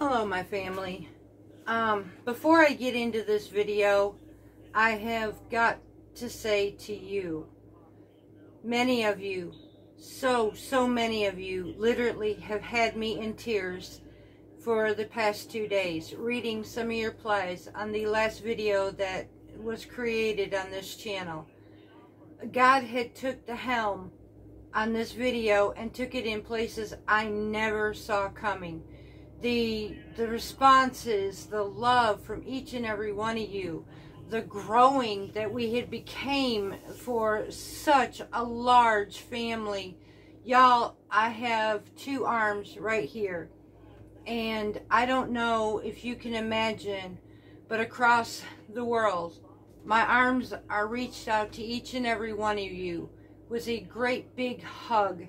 Hello, my family. Before I get into this video, I have got to say to you, many of you, so many of you literally have had me in tears for the past 2 days, reading some of your replies on the last video that was created on this channel. God had took the helm on this video and took it in places I never saw coming. The responses, the love from each and every one of you, the growing that we had became for such a large family. Y'all, I have 2 arms right here, and I don't know if you can imagine, but across the world, my arms are reached out to each and every one of you with a great big hug.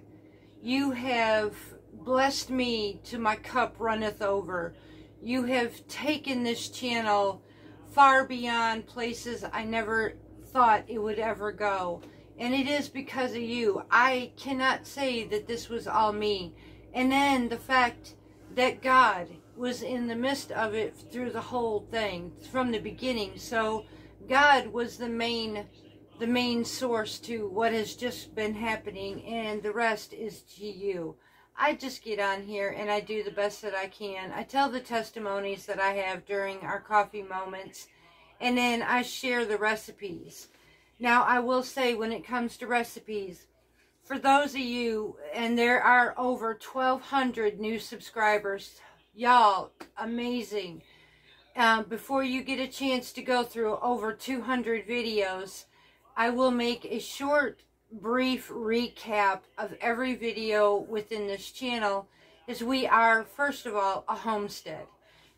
You have blessed me till my cup runneth over. You have taken this channel far beyond places I never thought it would ever go. And it is because of you. I cannot say that this was all me. And then the fact that God was in the midst of it through the whole thing, from the beginning. So God was the main source to what has just been happening, and the rest is to you. I just get on here and I do the best that I can. I tell the testimonies that I have during our coffee moments, and then I share the recipes. Now, I will say, when it comes to recipes, for those of you, and there are over 1,200 new subscribers, y'all, amazing. Before you get a chance to go through over 200 videos, I will make a short, brief recap of every video within this channel, as we are, first of all, a homestead.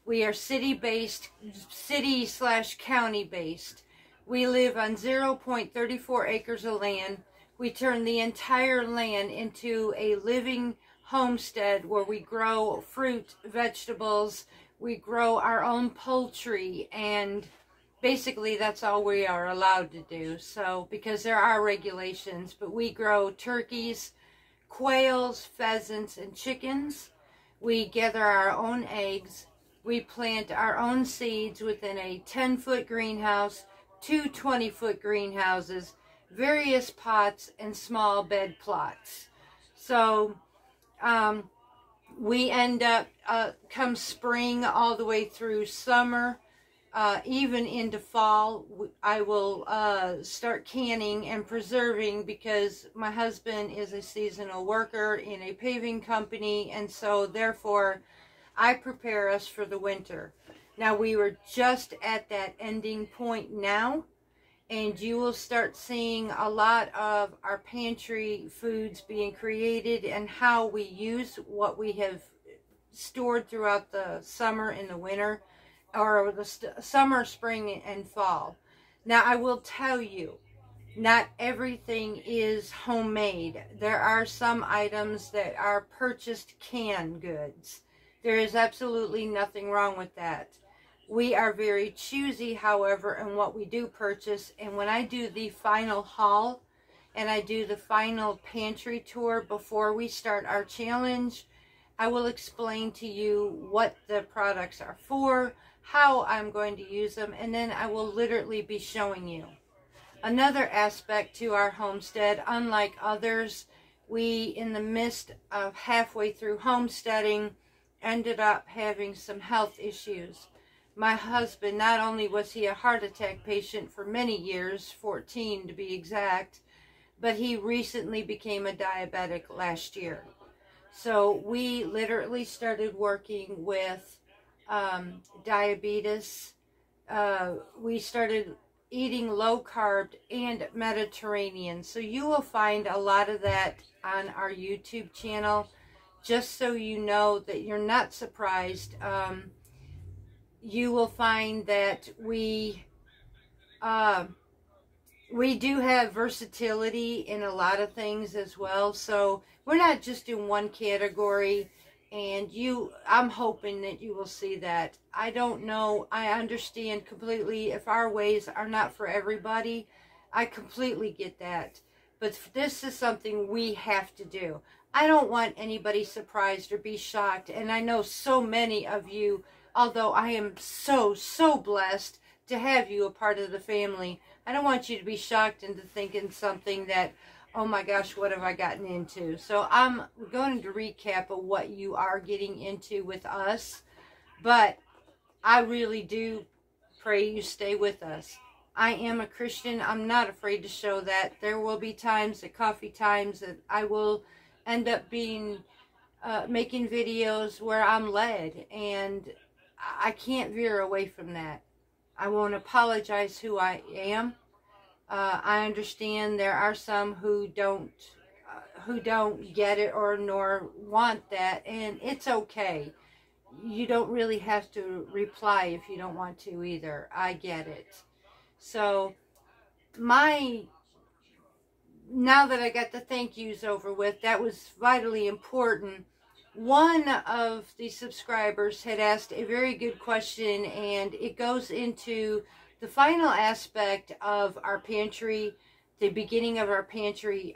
We are city-based, city/county-based. We live on 0.34 acres of land. We turn the entire land into a living homestead where we grow fruit, vegetables, we grow our own poultry, and basically that's all we are allowed to do. So, because there are regulations, but we grow turkeys, quails, pheasants, and chickens. We gather our own eggs. We plant our own seeds within a 10-foot greenhouse, 2 20-foot greenhouses, various pots, and small bed plots. So, we end up, come spring all the way through summer, even into fall, I will start canning and preserving, because my husband is a seasonal worker in a paving company, and so therefore I prepare us for the winter. Now, we were just at that ending point now, and you will start seeing a lot of our pantry foods being created and how we use what we have stored throughout the summer and the winter, or the summer, spring, and fall. Now, I will tell you, not everything is homemade. There are some items that are purchased canned goods. There is absolutely nothing wrong with that. We are very choosy, however, in what we do purchase. And when I do the final haul and I do the final pantry tour before we start our challenge, I will explain to you what the products are for, how I'm going to use them, and then I will literally be showing you. Another aspect to our homestead, unlike others, we, in the midst of halfway through homesteading, ended up having some health issues. My husband, not only was he a heart attack patient for many years, 14 to be exact, but he recently became a diabetic last year. So we literally started working with diabetes. We started eating low carb and Mediterranean. So you will find a lot of that on our YouTube channel, just so you know that you're not surprised. You will find that we do have versatility in a lot of things as well. So we're not just in one category, and I'm hoping that you will see that. I don't know, I understand completely if our ways are not for everybody. I completely get that. But this is something we have to do. I don't want anybody surprised or be shocked. And I know so many of you, although I am so, so blessed to have you a part of the family, I don't want you to be shocked into thinking something that, oh my gosh, what have I gotten into? So I'm going to recap of what you are getting into with us. But I really do pray you stay with us. I am a Christian. I'm not afraid to show that. There will be times, at coffee times, that I will end up being making videos where I'm led, and I can't veer away from that. I won't apologize who I am. I understand there are some who don't get it or nor want that, and it's okay. You don't really have to reply if you don't want to either. I get it. So now that I got the thank yous over with, that was vitally important. One of the subscribers had asked a very good question, and it goes into the final aspect of our pantry, the beginning of our pantry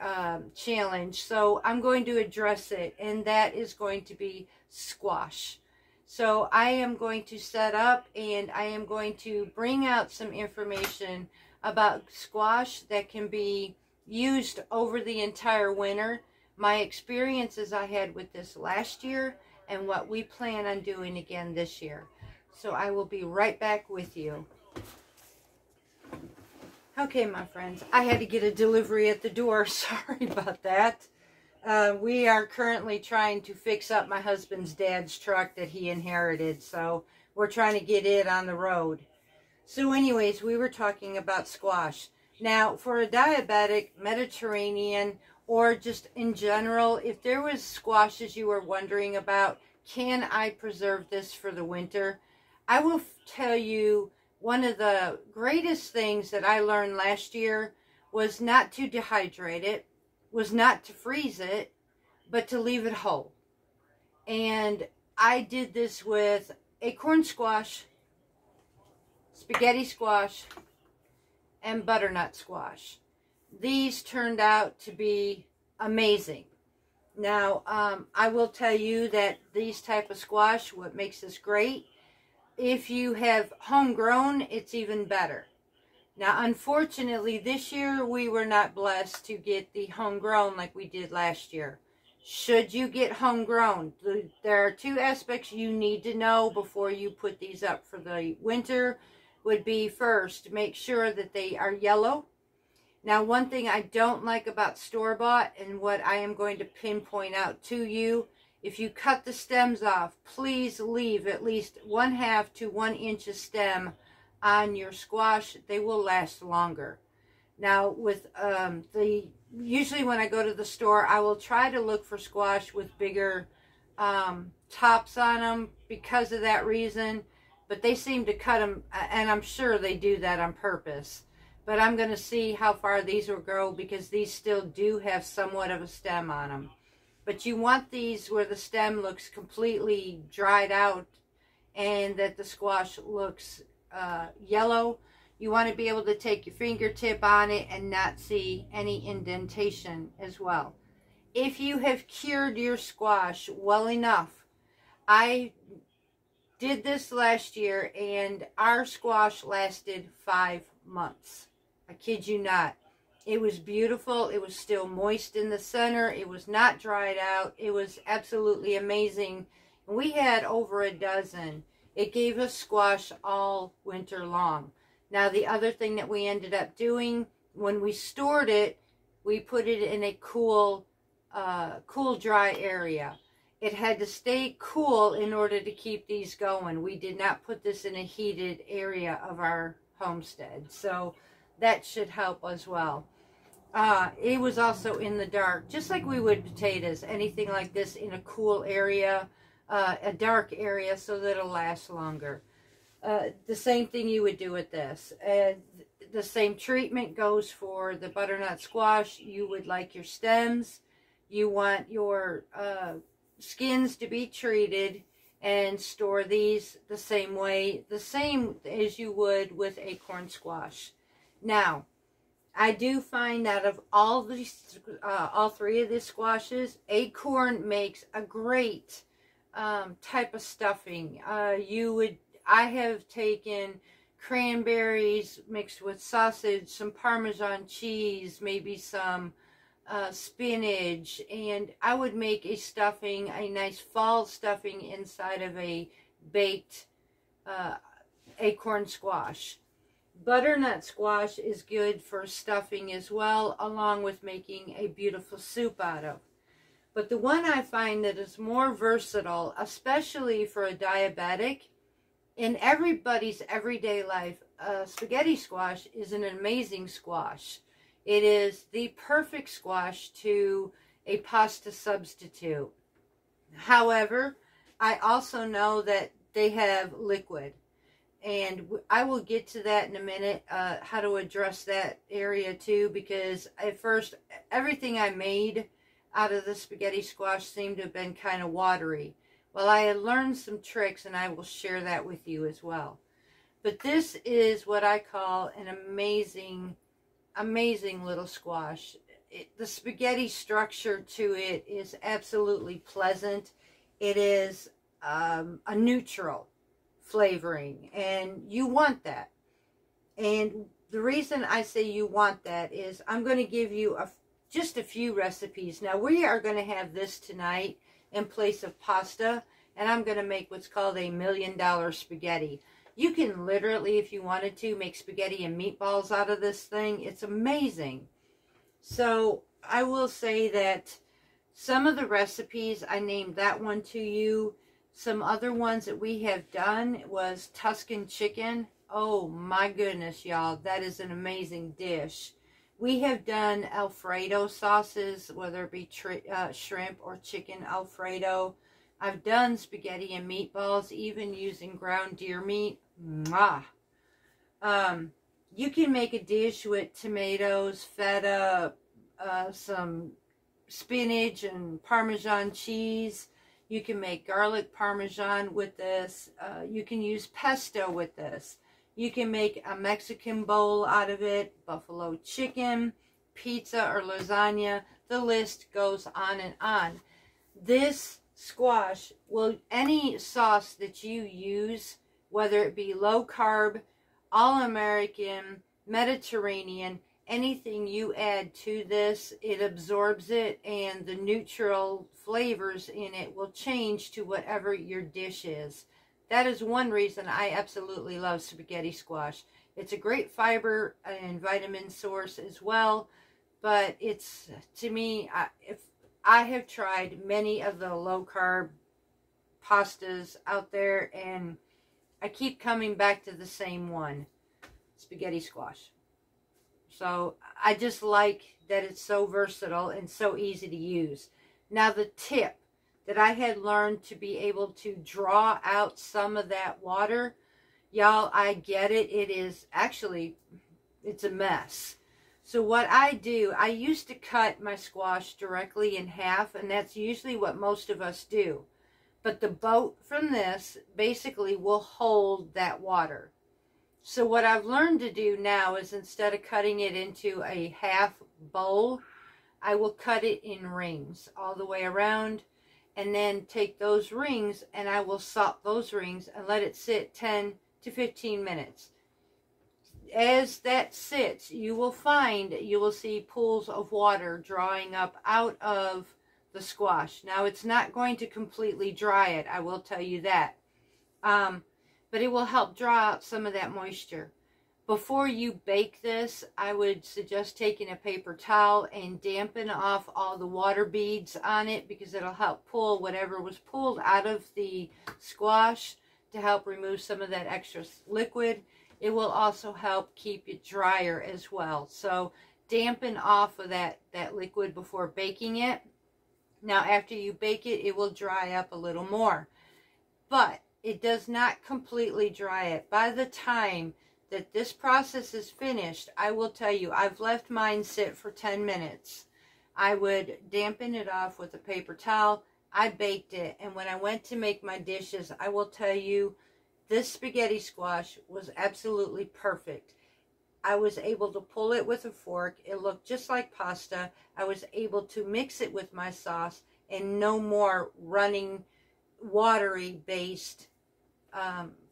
challenge. So I'm going to address it, and that is going to be squash. So I am going to set up, and I am going to bring out some information about squash that can be used over the entire winter, my experiences I had with this last year, and what we plan on doing again this year. So I will be right back with you. Okay, my friends, I had to get a delivery at the door. Sorry about that. We are currently trying to fix up my husband's dad's truck that he inherited, so we're trying to get it on the road. So anyways, we were talking about squash. Now, for a diabetic, Mediterranean, or just in general, if there was squashes you were wondering about, can I preserve this for the winter? I will tell you, one of the greatest things that I learned last year was not to dehydrate it, was not to freeze it, but to leave it whole. And I did this with acorn squash, spaghetti squash, and butternut squash. These turned out to be amazing. Now, I will tell you that these type of squash, what makes this great, if you have homegrown, it's even better. Now, unfortunately, this year we were not blessed to get the homegrown like we did last year. Should you get homegrown, there are two aspects you need to know before you put these up for the winter. Would be, first, make sure that they are yellow. Now, one thing I don't like about store-bought, and what I am going to pinpoint out to you, if you cut the stems off, please leave at least 1/2 to 1 inch of stem on your squash. They will last longer. Now, with usually when I go to the store, I will try to look for squash with bigger tops on them because of that reason. But they seem to cut them, and I'm sure they do that on purpose. But I'm going to see how far these will grow, because these still do have somewhat of a stem on them. But you want these where the stem looks completely dried out and that the squash looks yellow. You want to be able to take your fingertip on it and not see any indentation as well. If you have cured your squash well enough, I did this last year, and our squash lasted 5 months. I kid you not. It was beautiful. It was still moist in the center. It was not dried out. It was absolutely amazing. And we had over a dozen. It gave us squash all winter long. Now, the other thing that we ended up doing, when we stored it, we put it in a cool, dry area. It had to stay cool in order to keep these going. We did not put this in a heated area of our homestead. So that should help as well. It was also in the dark, just like we would potatoes, anything like this, in a cool area, a dark area, so that it'll last longer. The same thing you would do with this. The same treatment goes for the butternut squash. You would like your stems. You want your skins to be treated, and store these the same way, the same as you would with acorn squash. Now, I do find out of all these, all three of these squashes, acorn makes a great type of stuffing. I have taken cranberries mixed with sausage, some Parmesan cheese, maybe some spinach, and I would make a stuffing, a nice fall stuffing inside of a baked acorn squash. Butternut squash is good for stuffing as well, along with making a beautiful soup out of. But the one I find that is more versatile, especially for a diabetic, in everybody's everyday life, spaghetti squash is an amazing squash. It is the perfect squash to a pasta substitute. However, I also know that they have liquid. And I will get to that in a minute, how to address that area too, because at first, everything I made out of the spaghetti squash seemed to have been kind of watery. Well, I had learned some tricks, and I will share that with you as well. But this is what I call an amazing, amazing little squash. The spaghetti structure to it is absolutely pleasant. It is a neutral flavoring, and you want that. And the reason I say you want that is I'm going to give you just a few recipes. Now, we are going to have this tonight in place of pasta, and I'm going to make what's called a $1 million spaghetti. You can literally, if you wanted to, make spaghetti and meatballs out of this thing. It's amazing. So I will say that some of the recipes, I named that one to you. Some other ones that we have done was Tuscan chicken. Oh my goodness, y'all. That is an amazing dish. We have done Alfredo sauces, whether it be shrimp or chicken Alfredo. I've done spaghetti and meatballs, even using ground deer meat. Mwah. You can make a dish with tomatoes, feta, some spinach and Parmesan cheese. You can make garlic Parmesan with this. You can use pesto with this. You can make a Mexican bowl out of it, buffalo chicken, pizza or lasagna. The list goes on and on. This squash, any sauce that you use, whether it be low carb, all American, Mediterranean, anything you add to this, it absorbs it, and the neutral flavors in it will change to whatever your dish is. That is one reason I absolutely love spaghetti squash. It's a great fiber and vitamin source as well, but it's, to me, if I have tried many of the low carb pastas out there, and I keep coming back to the same one, spaghetti squash. So I just like that it's so versatile and so easy to use. Now, the tip that I had learned to be able to draw out some of that water, y'all, I get it. It is actually, it's a mess. So what I do, I used to cut my squash directly in half, and that's usually what most of us do. But the boat from this basically will hold that water. So what I've learned to do now is, instead of cutting it into a half bowl, I will cut it in rings all the way around, and then take those rings and I will salt those rings and let it sit 10 to 15 minutes. As that sits, you will see pools of water drawing up out of the squash. Now, it's not going to completely dry it, I will tell you that. But it will help draw out some of that moisture. Before you bake this, I would suggest taking a paper towel and dampen off all the water beads on it, because it'll help pull whatever was pulled out of the squash to help remove some of that extra liquid. It will also help keep it drier as well. So dampen off of that liquid before baking it. Now, after you bake it, it will dry up a little more. But it does not completely dry it. By the time that this process is finished, I will tell you, I've left mine sit for 10 minutes. I would dampen it off with a paper towel. I baked it, and when I went to make my dishes, I will tell you, this spaghetti squash was absolutely perfect. I was able to pull it with a fork. It looked just like pasta. I was able to mix it with my sauce, and no more running, watery based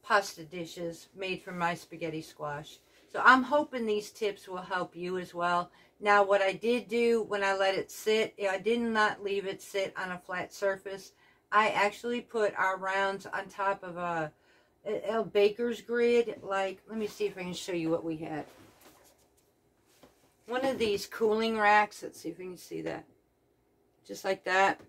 pasta dishes made from my spaghetti squash. So I'm hoping these tips will help you as well. Now, what I did do when I let it sit, I did not leave it sit on a flat surface. I actually put our rounds on top of a baker's grid. Like, let me see if I can show you what we had. One of these cooling racks. Let's see if we can see that. Just like that.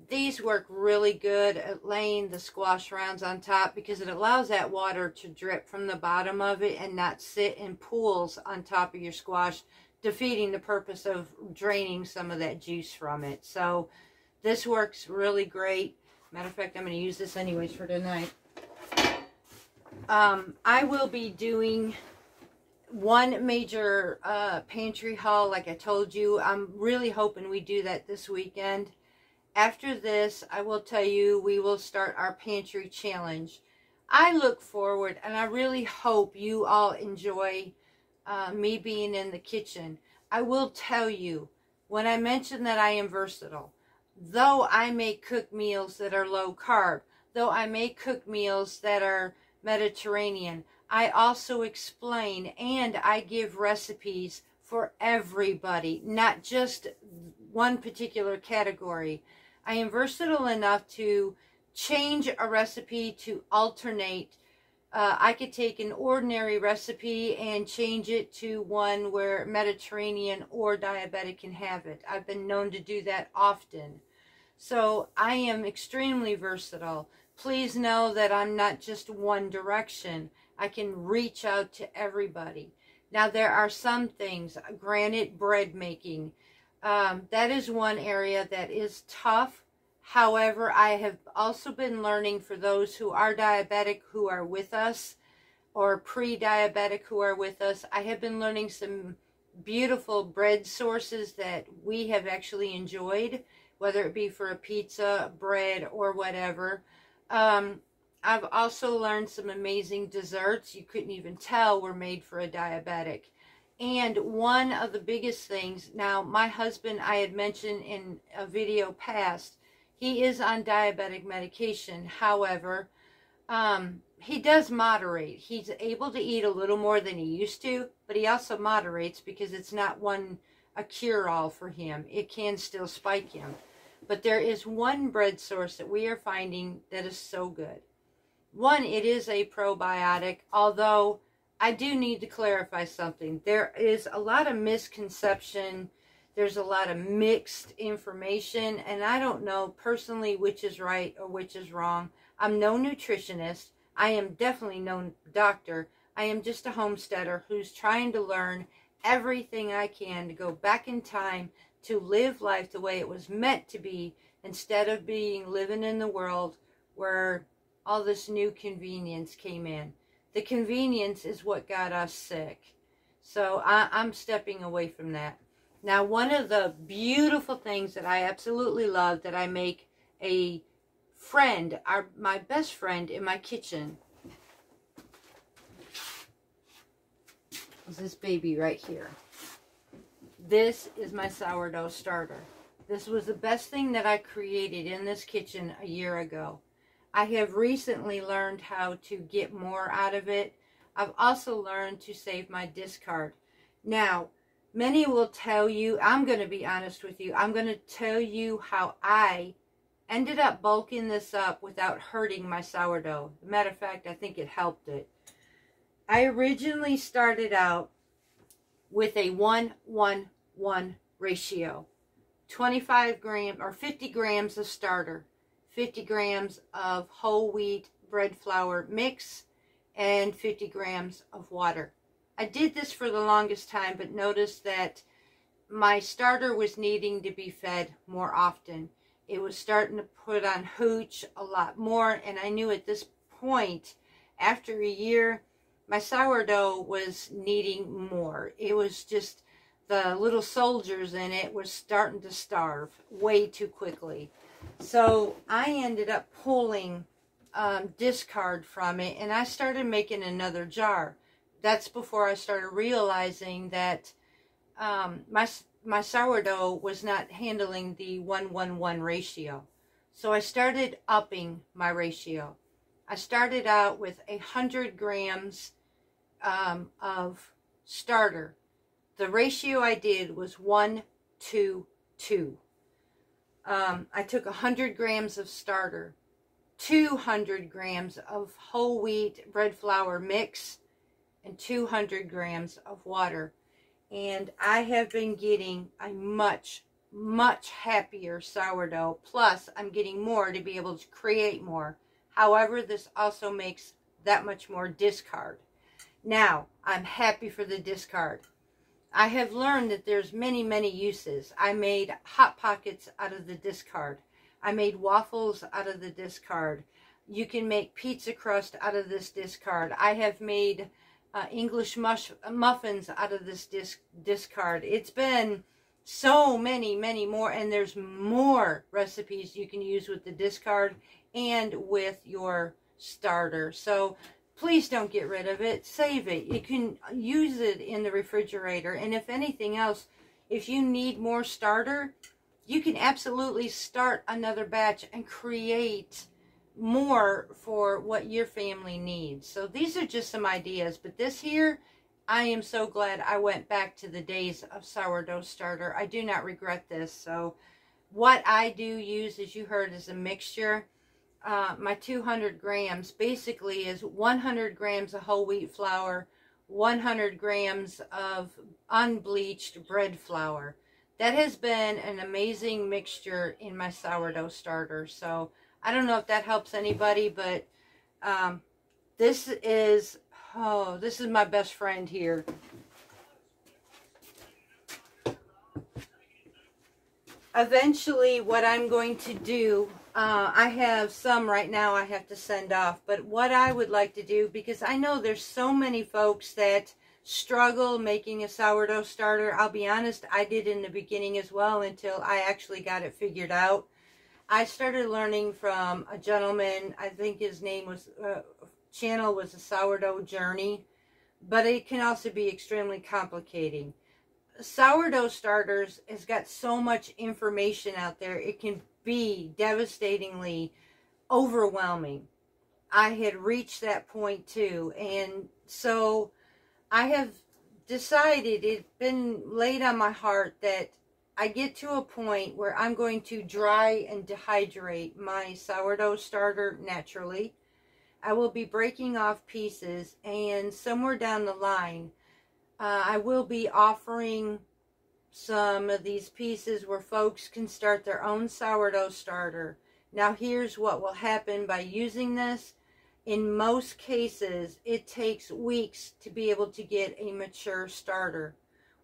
These work really good at laying the squash rounds on top because it allows that water to drip from the bottom of it and not sit in pools on top of your squash, defeating the purpose of draining some of that juice from it. So this works really great. Matter of fact, I'm going to use this anyways for tonight. I will be doing one major pantry haul like I told you. I'm really hoping we do that this weekend. After this, I will tell you, we will start our pantry challenge. I look forward, and I really hope you all enjoy me being in the kitchen. I will tell you, when I mentioned that I am versatile, though I may cook meals that are low carb, though I may cook meals that are Mediterranean, I also explain and I give recipes for everybody, not just one particular category. I am versatile enough to change a recipe to alternate. I could take an ordinary recipe and change it to one where Mediterranean or diabetic can have it. I've been known to do that often. So I am extremely versatile. Please know that I'm not just one direction. I can reach out to everybody. Now, there are some things, granted, bread making. That is one area that is tough. However, I have also been learning for those who are diabetic who are with us, or pre-diabetic who are with us, I have been learning some beautiful bread sources that we have actually enjoyed, whether it be for a pizza, bread, or whatever. I've also learned some amazing desserts you couldn't even tell were made for a diabetic. And one of the biggest things, now my husband, I had mentioned in a video past, he is on diabetic medication. However, he does moderate. He's able to eat a little more than he used to, but he also moderates because it's not a cure-all for him. It can still spike him. But there is one bread source that we are finding that is so good. One, it is a probiotic, although I do need to clarify something. There is a lot of misconception. There's a lot of mixed information, and I don't know personally which is right or which is wrong. I'm no nutritionist. I am definitely no doctor. I am just a homesteader who's trying to learn everything I can to go back in time to live life the way it was meant to be, instead of living in the world where all this new convenience came in. The convenience is what got us sick. So I'm stepping away from that. Now, one of the beautiful things that I absolutely love that I make a friend, my best friend in my kitchen, is this baby right here. This is my sourdough starter. This was the best thing that I created in this kitchen a year ago. I have recently learned how to get more out of it. I've also learned to save my discard. Now, many will tell you, I'm going to be honest with you, I'm going to tell you how I ended up bulking this up without hurting my sourdough. As a matter of fact, I think it helped it. I originally started out with a 1-1-1 ratio. 25 grams or 50 grams of starter, 50 grams of whole wheat bread flour mix, and 50 grams of water. I did this for the longest time, but noticed that my starter was needing to be fed more often. It was starting to put on hooch a lot more, and I knew at this point, after a year, my sourdough was needing more. It was just, the little soldiers in it were starting to starve way too quickly. So I ended up pulling discard from it, and I started making another jar. that's before I started realizing that my sourdough was not handling the 1-1-1 ratio. So I started upping my ratio. I started out with 100 grams of starter. The ratio I did was 1-to-2. I took 100 grams of starter, 200 grams of whole wheat bread flour mix, and 200 grams of water. And I have been getting a much, much happier sourdough. Plus, I'm getting more to be able to create more. However, this also makes that much more discard. Now, I'm happy for the discard. I have learned that there's many, many uses. I made Hot Pockets out of the discard. I made waffles out of the discard. You can make pizza crust out of this discard. I have made English muffins out of this discard. It's been so many, many more, and there's more recipes you can use with the discard and with your starter. So please don't get rid of it. Save it. You can use it in the refrigerator. And if anything else, if you need more starter, you can absolutely start another batch and create more for what your family needs. So these are just some ideas. But this here, I am so glad I went back to the days of sourdough starter. I do not regret this. So what I do use, as you heard, is a mixture. My 200 grams basically is 100 grams of whole wheat flour, 100 grams of unbleached bread flour. That has been an amazing mixture in my sourdough starter. So I don't know if that helps anybody, but this is my best friend here. Eventually, what I'm going to do, I have some right now I have to send off, but what I would like to do, because I know there's so many folks that struggle making a sourdough starter. I'll be honest, I did in the beginning as well until I actually got it figured out. I started learning from a gentleman, I think his name was, channel was A Sourdough Journey, but it can also be extremely complicating. Sourdough starters has got so much information out there, it can be devastatingly overwhelming. I had reached that point too, and so I have decided, it's been laid on my heart that I get to a point where I'm going to dry and dehydrate my sourdough starter naturally. I will be breaking off pieces, and somewhere down the line I will be offering some of these pieces where folks can start their own sourdough starter. Now here's what will happen by using this. In most cases, it takes weeks to be able to get a mature starter.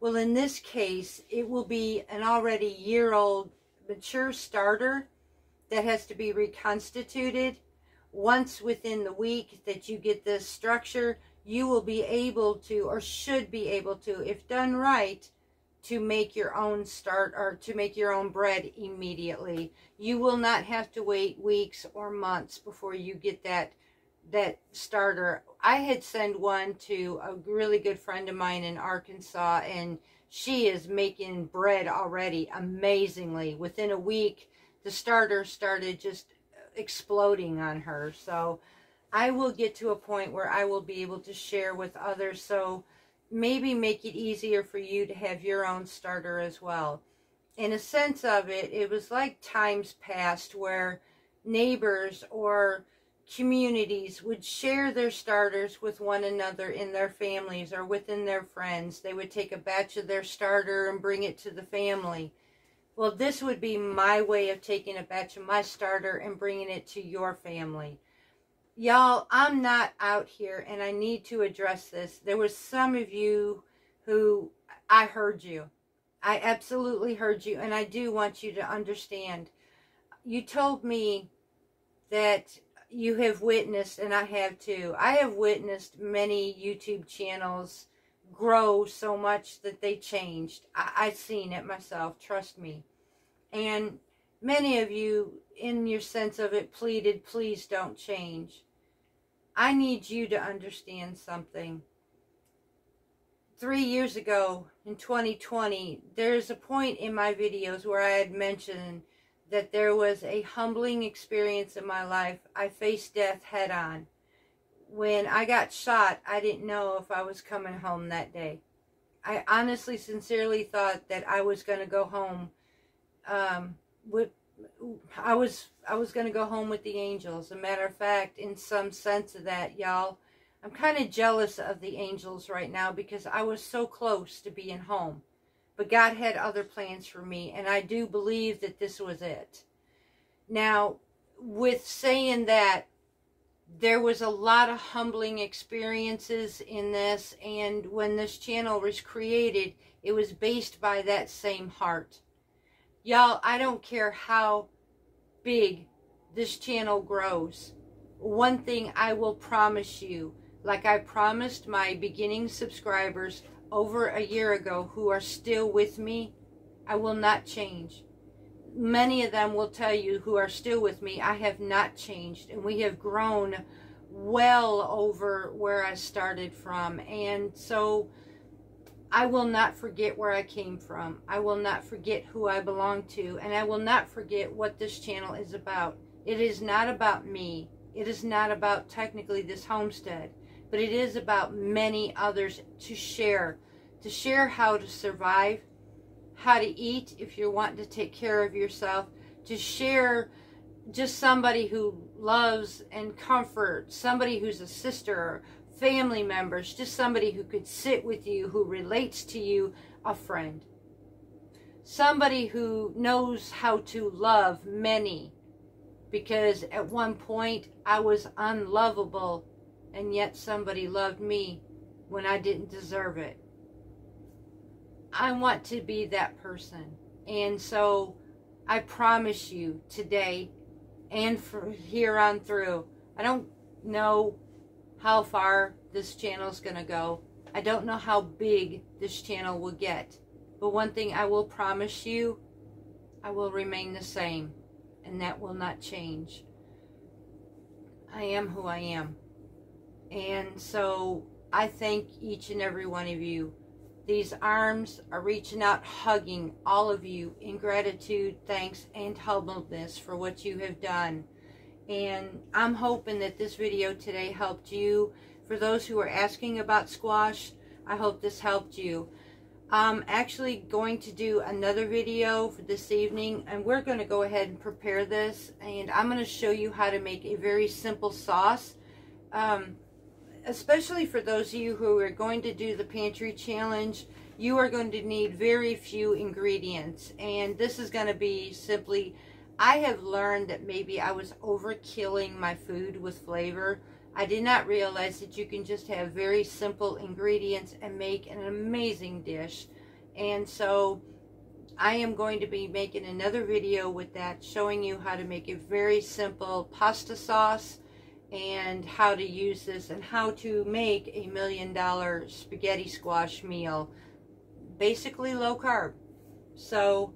Well, in this case, it will be an already year-old mature starter that has to be reconstituted. Once within the week that you get this structure, you will be able to, or should be able to, if done right, to make your own to make your own bread immediately. You will not have to wait weeks or months before you get that starter. I had sent one to a really good friend of mine in Arkansas, and she is making bread already amazingly. Within a week, the starter started just exploding on her. So I will get to a point where I will be able to share with others, so maybe make it easier for you to have your own starter as well. In a sense of it, it was like times past where neighbors or communities would share their starters with one another in their families or within their friends. They would take a batch of their starter and bring it to the family. Well, this would be my way of taking a batch of my starter and bringing it to your family. Y'all, I'm not out here, and I need to address this. There was some of you who, I heard you. I absolutely heard you, and I do want you to understand. You told me that you have witnessed, and I have too. I have witnessed many YouTube channels grow so much that they changed. I've seen it myself, trust me. And many of you, in your sense of it, pleaded, please don't change. I need you to understand something. 3 years ago in 2020, there's a point in my videos where I had mentioned that there was a humbling experience in my life. I faced death head on. When I got shot, I didn't know if I was coming home that day. I honestly, sincerely thought that I was going to go home I was going to go home with the angels. As a matter of fact, in some sense of that, y'all, I'm kind of jealous of the angels right now because I was so close to being home. But God had other plans for me, and I do believe that this was it. Now, with saying that, there was a lot of humbling experiences in this, and when this channel was created, it was based by that same heart. Y'all, I don't care how big this channel grows. One thing I will promise you, like I promised my beginning subscribers over a year ago who are still with me, I will not change. Many of them will tell you who are still with me, I have not changed. And we have grown well over where I started from. And so I will not forget where I came from. I will not forget who I belong to. And I will not forget what this channel is about. It is not about me. It is not about technically this homestead. But it is about many others to share. To share how to survive, how to eat if you're wanting to take care of yourself. To share just somebody who loves and comforts. Somebody who's a sister, family members, just somebody who could sit with you, who relates to you, a friend. Somebody who knows how to love many, because at one point I was unlovable, and yet somebody loved me when I didn't deserve it. I want to be that person, and so I promise you today and from here on through, I don't know how far this channel is going to go. I don't know how big this channel will get. But one thing I will promise you, I will remain the same. And that will not change. I am who I am. And so I thank each and every one of you. These arms are reaching out, hugging all of you in gratitude, thanks, and humbleness for what you have done. And I'm hoping that this video today helped you. For those who are asking about squash, I hope this helped you. I'm actually going to do another video for this evening, and we're going to go ahead and prepare this. And I'm going to show you how to make a very simple sauce. Especially for those of you who are going to do the pantry challenge, you are going to need very few ingredients. And this is going to be simply, I have learned that maybe I was overkilling my food with flavor. I did not realize that you can just have very simple ingredients and make an amazing dish. And so I am going to be making another video with that, showing you how to make a very simple pasta sauce and how to use this and how to make a $1 million spaghetti squash meal. Basically low carb. So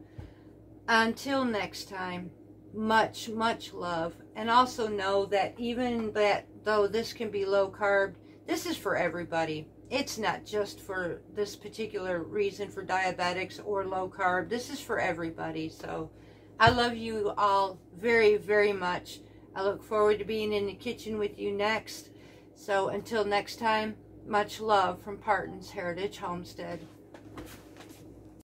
until next time, much, much love. And also know that even that though this can be low carb, this is for everybody. It's not just for this particular reason for diabetics or low carb. This is for everybody. So I love you all very, very much. I look forward to being in the kitchen with you next. So until next time, much love from Parton's Heritage Homestead.